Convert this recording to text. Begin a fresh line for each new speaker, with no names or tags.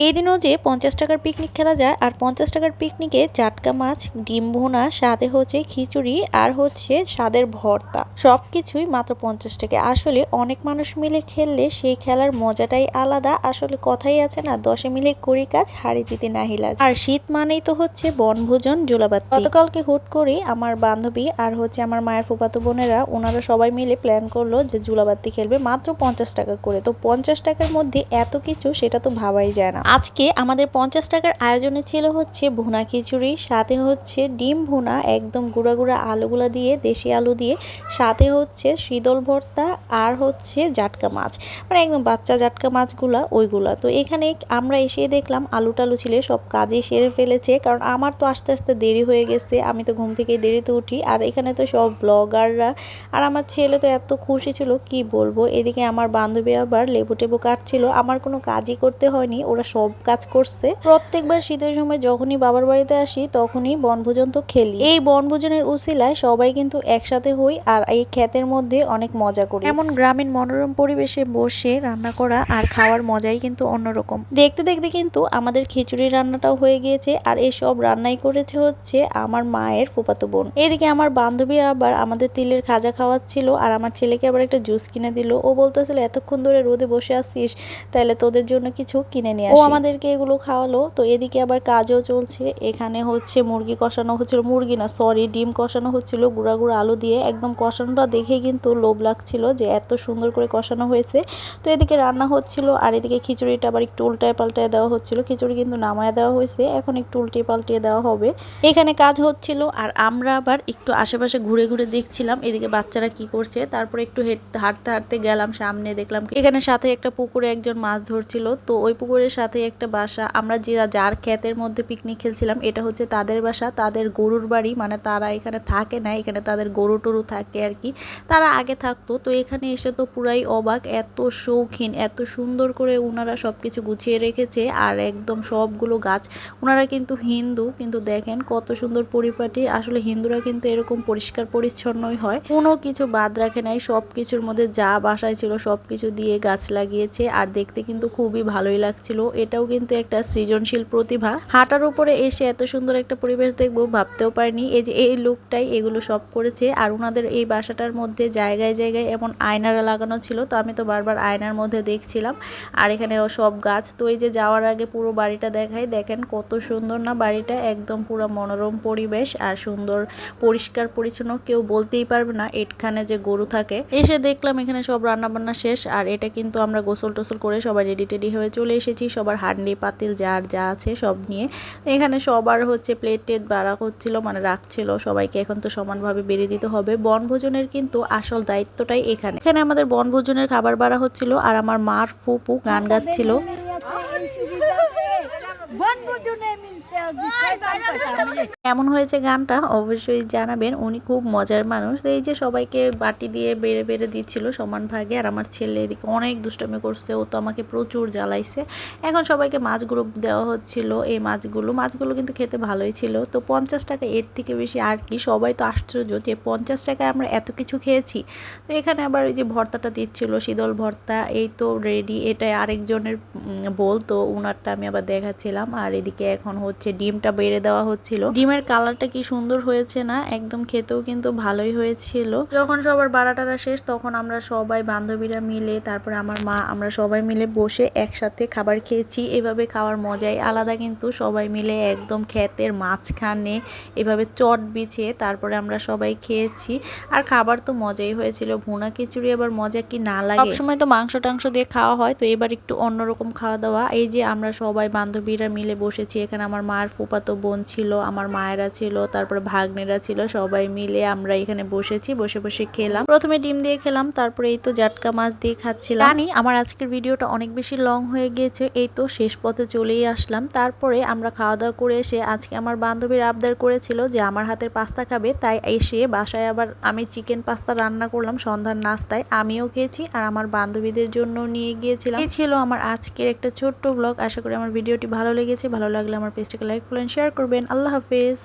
এই দিনও যে 50 টাকার পিকনিক খেলা যায়, আর 50 টাকার পিকনিকে জাটকা মাছ, ডিম ভুনা, সাথে হচ্ছে খিচুড়ি আর হচ্ছে স্বাদের ভর্তা, সবকিছুই মাত্র 50 টাকা। আসলে অনেক মানুষ মিলে খেললে সেই খেলার মজাটাই আলাদা। আসলে কথাই আছে না, 10 মিলে করি কাজ, হাড়ি জিতে নাহি লাজ। আর শীত মানেই তো হচ্ছে বনভোজন, জোলাবাতি। গতকালকে হুট করে আমার বান্ধবী আর হচ্ছে আমার মায়ের ফুফাতো বোনেরা, ওনারা সবাই মিলে প্ল্যান করলো যে জোলাবাতি খেলবে মাত্র 50 টাকা করে। তো 50 টাকার মধ্যে এত কিছু, সেটা তো ভাবাই যায় না। আজকে আমাদের 50 টাকার আয়োজনে ছিল হচ্ছে ভুনা খিচুড়ি, সাথে হচ্ছে ডিম ভুনা একদম গুঁড়া গুঁড়া আলুগুলা দিয়ে, দেশি আলু দিয়ে, সাথে হচ্ছে শীতল ভর্তা আর হচ্ছে জাটকা মাছ, মানে একদম বাচ্চা জাটকা মাছগুলা ওইগুলা। তো এখানে আমরা এসে দেখলাম আলু টালু ছিল সব কাজই সেরে ফেলেছে, কারণ আমার তো আস্তে আস্তে দেরি হয়ে গেছে, আমি তো ঘুম থেকে দেরিতে উঠি। আর এখানে তো সব ব্লগাররা, আর আমার ছেলে তো এত খুশি ছিল কি বলবো। এদিকে আমার বান্ধবী আবার লেবু টেবু কাটছিল, আমার কোনো কাজই করতে হয়নি, ওরা সব কাজ করছে। প্রত্যেকবার শীতের সময় যখনই বাবার বাড়িতে আসি তখনই বনভোজন তো খেলি। এই বনভোজনের উছিলায় সবাই কিন্তু একসাথে হই আর এই ক্ষেতের মধ্যে অনেক মজা করি। এমন গ্রামীণ মনোরম পরিবেশে বসে রান্না করা আর খাওয়ার মজাই কিন্তু অন্যরকম। দেখতে দেখতে কিন্তু আমাদের খিচুড়ি রান্নাটাও হয়ে গিয়েছে, আর এই সব রান্নাই করেছে হচ্ছে আমার মায়ের ফুফাতো বোন। এদিকে আমার বান্ধবী আবার আমাদের তিলের খাজা খাওয়াচ্ছিল, আর আমার ছেলেকে আবার একটা জুস কিনে দিল। ও বলতেছিল এতক্ষণ ধরে রোদে বসে আছিস, তাহলে তোদের জন্য কিছু কিনে নিয়ে আসি। ও আমাদেরকে এগুলো খাওয়ালো। তো এদিকে আবার কাজও চলছে, এখানে হচ্ছে মুরগি কষানো হচ্ছিল, মুরগি না সরি ডিম কষানো হচ্ছিল গুঁড়া গুঁড়া আলু দিয়ে। একদম কষানোটা দেখেই কিন্তু লোভ লাগছিল যে এত সুন্দর করে কষানো হয়েছে। তো এদিকে রান্না হচ্ছিল, আর এদিকে খিচুড়িটা আবার একটু উল্টায় পাল্টায় দেওয়া হচ্ছিল। খিচুড়ি কিন্তু নামায় দেওয়া হয়েছে, এখন একটু উল্টিয়ে পাল্টিয়ে দেওয়া হবে। এখানে কাজ হচ্ছিল, আর আমরা আবার একটু আশেপাশে ঘুরে ঘুরে দেখছিলাম এদিকে বাচ্চারা কি করছে। তারপরে একটু হাঁটতে হাঁটতে গেলাম সামনে, দেখলাম এখানে সাথে একটা পুকুরে একজন মাছ ধরছিল। তো ওই পুকুরের সাথে একটা বাসা, আমরা যে যার ক্ষেতের মধ্যে পিকনিক খেলছিলাম এটা হচ্ছে তাদের বাসা, তাদের গরুর বাড়ি, মানে তারা এখানে থাকে না, এখানে তাদের গরু টরু থাকে আর কি, তারা আগে থাকতো। তো এখানে এসে তো পুরাই অবাক, এত শৌখিন, এত সুন্দর করে ওনারা সবকিছু গুছিয়ে রেখেছে। আর একদম সবগুলো গাছ, ওনারা কিন্তু হিন্দু, কিন্তু দেখেন কত সুন্দর পরিপাটি। আসলে হিন্দুরা কিন্তু এরকম পরিষ্কার পরিচ্ছন্নই হয়, কোনো কিছু বাদ রাখে নাই, সব কিছুর মধ্যে যা বাসায় ছিল সব কিছু দিয়ে গাছ লাগিয়েছে। আর দেখতে কিন্তু খুবই ভালোই লাগছিল। এটাও কিন্তু একটা সৃজনশীল প্রতিভা। হাঁটার উপরে এসে এত সুন্দর একটা পরিবেশ দেখবো ভাবতেও পারিনি। এই যে এই লোকটাই এগুলো সব করেছে। আর ওনাদের এই বাসাটার মধ্যে জায়গায় জায়গায় এমন আয়নারা লাগানো ছিল, তো আমি তো বারবার আয়নার মধ্যে দেখছিলাম। আর এখানে সব গাছ। তো এই যে যাওয়ার আগে পুরো বাড়িটা দেখাই, দেখেন কত সুন্দর না বাড়িটা, একদম পুরো মনোরম পরিবেশ আর সুন্দর পরিষ্কার পরিচ্ছন্ন, কেউ বলতেই পারবে না এখানে যে গরু থাকে। এসে দেখলাম এখানে সব রান্না বান্না শেষ, আর এটা কিন্তু আমরা গোসল টোসল করে সবাই রেডি টেডি হয়ে চলে এসেছি, সবার হান্ডি পাতিল যার যা আছে সব নিয়ে। এখানে সবার হচ্ছে প্লেট টেট বাড়া হচ্ছিল, মানে রাখছিল সবাইকে, এখন তো সমানভাবে বেড়ে দিতে হবে। বনভোজনের কিন্তু আসল দায়িত্বটাই এখানে। এখানে আমাদের বনভোজনের খাবার বাড়া হচ্ছিল, আর আমার মার ফুপু গান গাচ্ছিল। কেমন হয়েছে গানটা অবশ্যই জানাবেন, উনি খুব মজার মানুষ। এই যে সবাইকে বাটি দিয়ে বেড়ে বেড়ে দিচ্ছিল সমান ভাগে, আর আমার ছেলে এদিকে অনেক দুষ্টামি করছে, ও তো আমাকে প্রচুর জ্বালাইছে। এখন সবাইকে মাছগুলো দেওয়া হচ্ছিল, এই মাছগুলো কিন্তু খেতে ভালোই ছিল। তো 50 টাকা, এর থেকে বেশি আর কি। সবাই তো আশ্চর্য যে 50 টাকায় আমরা এত কিছু খেয়েছি। তো এখানে আবার এই যে ভর্তাটা দিচ্ছিল, শীতল ভর্তা, এই তো রেডি। এটা আরেকজনের বোল, তো উনারটা আমি আবার দেখাচ্ছিলাম। আর এদিকে এখন হচ্ছে ডিমটা বেড়ে দেওয়া হচ্ছিল। ডিমের কালারটা কি সুন্দর হয়েছে না, একদম খেতেও কিন্তু ভালোই হয়েছিল। যখন সবার বাড়াটারা শেষ, তখন আমরা সবাই বান্ধবীরা মিলে, তারপরে আমার মা, আমরা সবাই মিলে বসে একসাথে খাবার খেয়েছি। এভাবে খাওয়ার মজাই আলাদা, কিন্তু সবাই মিলে একদম ক্ষেতের মাঝখানে এভাবে চট বিছিয়ে তারপরে আমরা সবাই খেয়েছি। আর খাবার তো মজাই হয়েছিল। ভুনা খিচুড়ি আবার মজা কি না লাগে, সবসময় তো মাংস টাংস দিয়ে খাওয়া হয়, তো এবার একটু অন্যরকম খাওয়া দাওয়া। এই যে আমরা সবাই বান্ধবীরা মিলে বসেছি, এখানে আমার মার ফুফাতো বোন ছিল, আমার মায়েরা ছিল, তারপরে ভাগ্নেরা ছিল, সবাই মিলে আমরা এখানে বসেছি, বসে বসে খেলাম। প্রথমে ডিম দিয়ে খেলাম, তারপরে এই তো জাটকা মাছ দিয়ে খাচ্ছিলাম। জানি আমার আজকের ভিডিওটা অনেক বেশি লং হয়ে গিয়েছে, এই তো শেষ পথে চলেই আসলাম। তারপরে আমরা খাওয়া দাওয়া করে এসে, আজকে আমার বান্ধবীর আবদার করেছিল যে আমার হাতের পাস্তা খাবে, তাই এসে বাসায় আবার আমি চিকেন পাস্তা রান্না করলাম সন্ধ্যার নাস্তায়, আমিও খেয়েছি আর আমার বান্ধবীদের জন্য নিয়ে গিয়েছিলাম। এই ছিল আমার আজকের একটা ছোট্ট ব্লগ। আশা করি আমার ভিডিওটি ভালো লেগেছে। ভালো লাগলে আমার পেজটাকে লাইক, ফলো, শেয়ার করবেন। আল্লাহ হাফেজ।